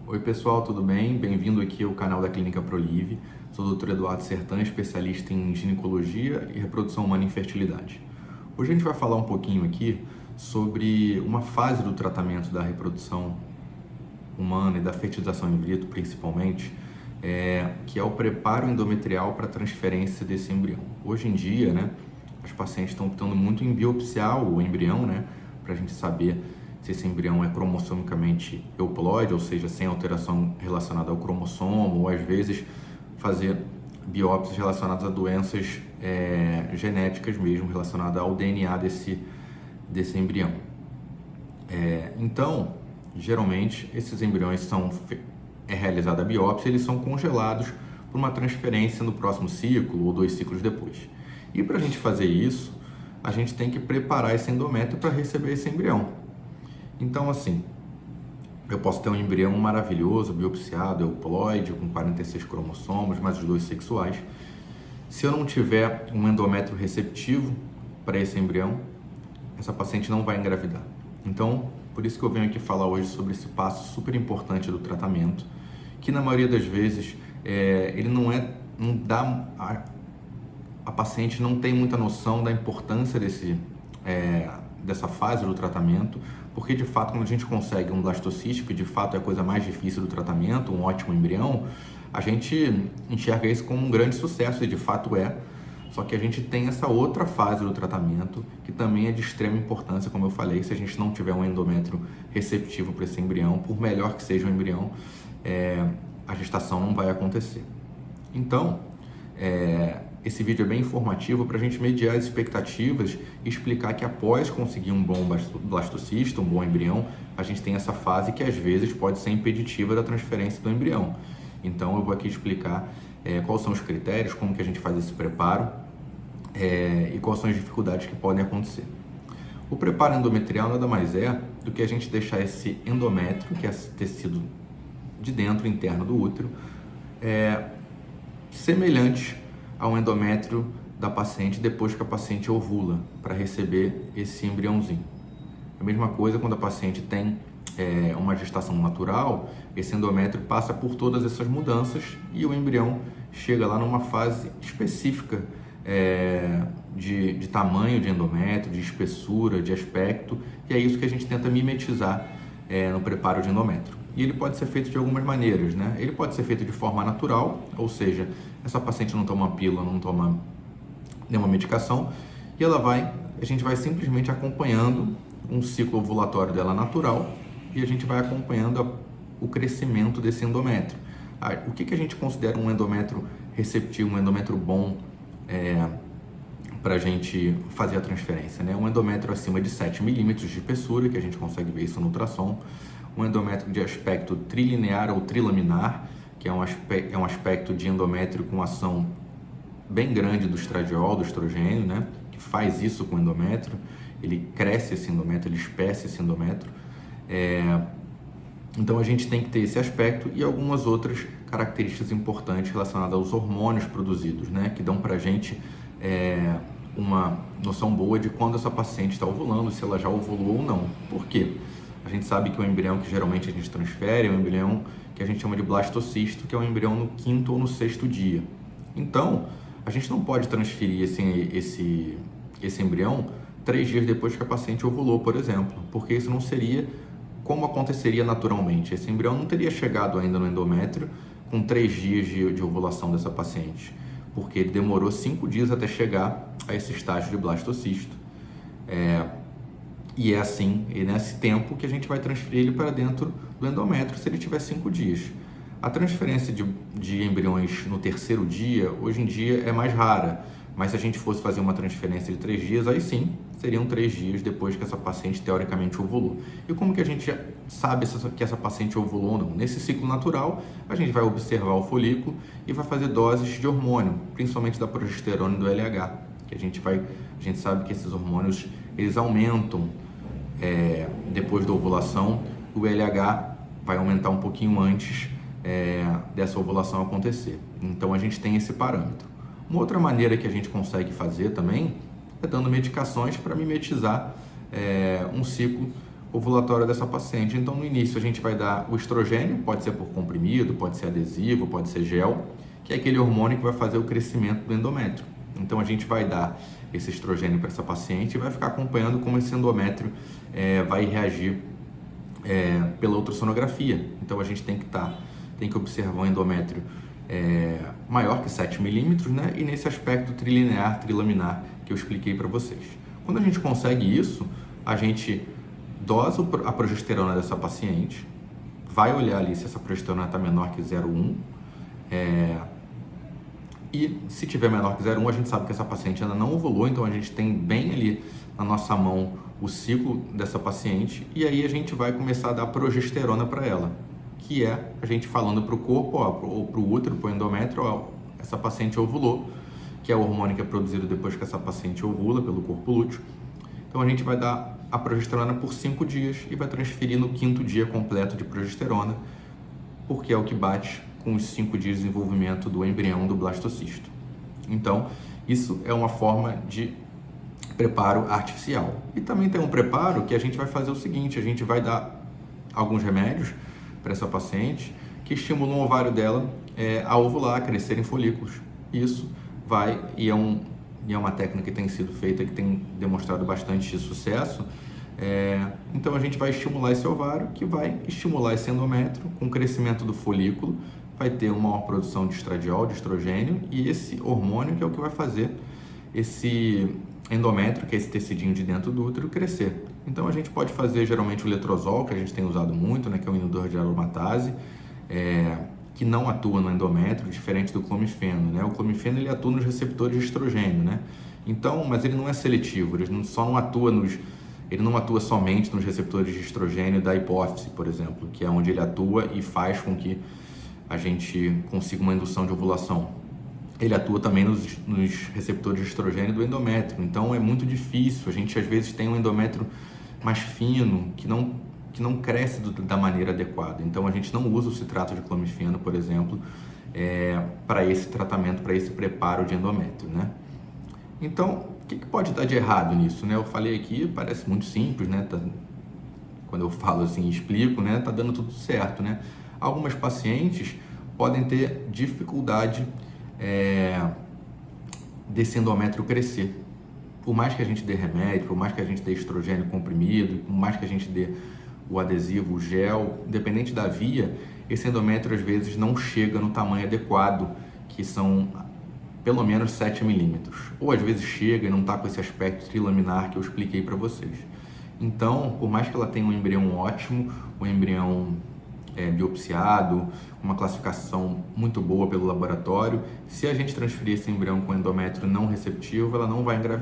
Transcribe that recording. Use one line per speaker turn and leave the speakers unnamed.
Oi pessoal, tudo bem? Bem-vindo aqui ao canal da Clínica Prolive. Sou o Dr. Eduardo Sertan, especialista em ginecologia e reprodução humana e infertilidade. Hoje a gente vai falar um pouquinho aqui sobre uma fase do tratamento da reprodução humana e da fertilização in vitro, principalmente, que é o preparo endometrial para a transferência desse embrião. Hoje em dia, as pacientes estão optando muito em biopsiar o embrião, para a gente saber se esse embrião é cromossomicamente euploide, ou seja, sem alteração relacionada ao cromossomo, ou às vezes fazer biópsias relacionadas a doenças genéticas mesmo, relacionadas ao DNA desse embrião. Então, geralmente, esses embriões é realizada a biópsia, eles são congelados por uma transferência no próximo ciclo ou 2 ciclos depois. E para a gente fazer isso, a gente tem que preparar esse endométrio para receber esse embrião. Então, assim, eu posso ter um embrião maravilhoso, biopsiado, euploide, com 46 cromossomos, mais os 2 sexuais. Se eu não tiver um endométrio receptivo para esse embrião, essa paciente não vai engravidar. Então, por isso que eu venho aqui falar hoje sobre esse passo super importante do tratamento, que na maioria das vezes a paciente não tem muita noção da importância dessa fase do tratamento, porque de fato quando a gente consegue um blastocístico, que de fato é a coisa mais difícil do tratamento, um ótimo embrião, a gente enxerga isso como um grande sucesso, e de fato é. Só que a gente tem essa outra fase do tratamento, que também é de extrema importância, como eu falei. Se a gente não tiver um endométrio receptivo para esse embrião, por melhor que seja o embrião, a gestação não vai acontecer. Então, esse vídeo é bem informativo para a gente mediar as expectativas e explicar que após conseguir um bom blastocista, um bom embrião, a gente tem essa fase que às vezes pode ser impeditiva da transferência do embrião. Então eu vou aqui explicar quais são os critérios, como que a gente faz esse preparo e quais são as dificuldades que podem acontecer. O preparo endometrial nada mais é do que a gente deixar esse endométrio, que é esse tecido de dentro, interno do útero, semelhante ao endométrio da paciente depois que a paciente ovula, para receber esse embriãozinho. A mesma coisa quando a paciente tem uma gestação natural, esse endométrio passa por todas essas mudanças e o embrião chega lá numa fase específica de tamanho de endométrio, de espessura, de aspecto, e é isso que a gente tenta mimetizar no preparo de endométrio. E ele pode ser feito de algumas maneiras, Ele pode ser feito de forma natural, ou seja, essa paciente não toma pílula, não toma nenhuma medicação, e a gente vai simplesmente acompanhando um ciclo ovulatório dela natural, e a gente vai acompanhando o crescimento desse endométrio. O que a gente considera um endométrio receptivo, um endométrio bom para a gente fazer a transferência, Um endométrio acima de 7 milímetros de espessura, que a gente consegue ver isso no ultrassom, um endométrio de aspecto trilinear ou trilaminar, que é um aspecto de endométrio com ação bem grande do estradiol, do estrogênio, que faz isso com o endométrio, ele cresce esse endométrio, ele espessa esse endométrio. Então a gente tem que ter esse aspecto e algumas outras características importantes relacionadas aos hormônios produzidos, que dão pra gente uma noção boa de quando essa paciente está ovulando, se ela já ovulou ou não. Por quê? A gente sabe que o embrião que geralmente a gente transfere é um embrião que a gente chama de blastocisto, que é um embrião no 5º ou no 6º dia. Então, a gente não pode transferir esse embrião 3 dias depois que a paciente ovulou, por exemplo, porque isso não seria como aconteceria naturalmente. Esse embrião não teria chegado ainda no endométrio com 3 dias de ovulação dessa paciente, porque ele demorou 5 dias até chegar a esse estágio de blastocisto. E é assim, e nesse tempo que a gente vai transferir ele para dentro do endométrio se ele tiver 5 dias. A transferência de embriões no 3º dia, hoje em dia, é mais rara, mas se a gente fosse fazer uma transferência de 3 dias, aí sim, seriam 3 dias depois que essa paciente teoricamente ovulou. E como que a gente sabe que essa paciente ovulou ou não? Nesse ciclo natural, a gente vai observar o folículo e vai fazer doses de hormônio, principalmente da progesterona e do LH, que a gente sabe que esses hormônios, eles aumentam depois da ovulação. O LH vai aumentar um pouquinho antes dessa ovulação acontecer. Então a gente tem esse parâmetro. Uma outra maneira que a gente consegue fazer também é dando medicações para mimetizar um ciclo ovulatória dessa paciente. Então, no início, a gente vai dar o estrogênio, pode ser por comprimido, pode ser adesivo, pode ser gel, que é aquele hormônio que vai fazer o crescimento do endométrio. Então, a gente vai dar esse estrogênio para essa paciente e vai ficar acompanhando como esse endométrio vai reagir pela ultrassonografia. Então, a gente tem que observar um endométrio maior que 7 milímetros, né? E nesse aspecto trilinear, trilaminar que eu expliquei para vocês. Quando a gente consegue isso, a gente dosa a progesterona dessa paciente, vai olhar ali se essa progesterona está menor que 0,1, e se tiver menor que 0,1, a gente sabe que essa paciente ainda não ovulou, então a gente tem bem ali na nossa mão o ciclo dessa paciente, e aí a gente vai começar a dar progesterona para ela, que é a gente falando para o corpo, ou para o útero, para o endométrio, essa paciente ovulou, que é o hormônio que é produzido depois que essa paciente ovula pelo corpo lúteo. Então a gente vai dar a progesterona por 5 dias e vai transferir no 5º dia completo de progesterona, porque é o que bate com os 5 dias de desenvolvimento do embrião do blastocisto. Então, isso é uma forma de preparo artificial. E também tem um preparo que a gente vai fazer o seguinte, a gente vai dar alguns remédios para essa paciente que estimulam o ovário dela a ovular, a crescer em folículos. Isso vai, e é uma técnica que tem sido feita, que tem demonstrado bastante sucesso. Então a gente vai estimular esse ovário, que vai estimular esse endométrio com o crescimento do folículo, vai ter uma maior produção de estradiol, de estrogênio, e esse hormônio que é o que vai fazer esse endométrio, que é esse tecidinho de dentro do útero, crescer. Então a gente pode fazer geralmente o letrozol, que a gente tem usado muito, né, que é um inibidor de aromatase, que não atua no endométrio, diferente do clomifeno, né? O clomifeno ele atua nos receptores de estrogênio, né? Então, mas ele não é seletivo, ele não atua somente nos receptores de estrogênio da hipófise, por exemplo, que é onde ele atua e faz com que a gente consiga uma indução de ovulação. Ele atua também nos receptores de estrogênio do endométrio, então é muito difícil, a gente às vezes tem um endométrio mais fino, que não cresce da maneira adequada. Então a gente não usa o citrato de clomifeno, por exemplo, para esse tratamento, para esse preparo de endométrio, né? Então, o que pode dar de errado nisso, né? Eu falei aqui, parece muito simples, né? Quando eu falo assim, explico, né? Tá dando tudo certo, né? Algumas pacientes podem ter dificuldade desse endométrio crescer. Por mais que a gente dê remédio, por mais que a gente dê estrogênio comprimido, por mais que a gente dê o adesivo, o gel, independente da via, esse endométrio às vezes não chega no tamanho adequado, que são pelo menos 7 milímetros. Ou às vezes chega e não está com esse aspecto trilaminar que eu expliquei para vocês. Então, por mais que ela tenha um embrião ótimo, um embrião biopsiado, uma classificação muito boa pelo laboratório, se a gente transferir esse embrião com endométrio não receptivo, ela não vai engravidar.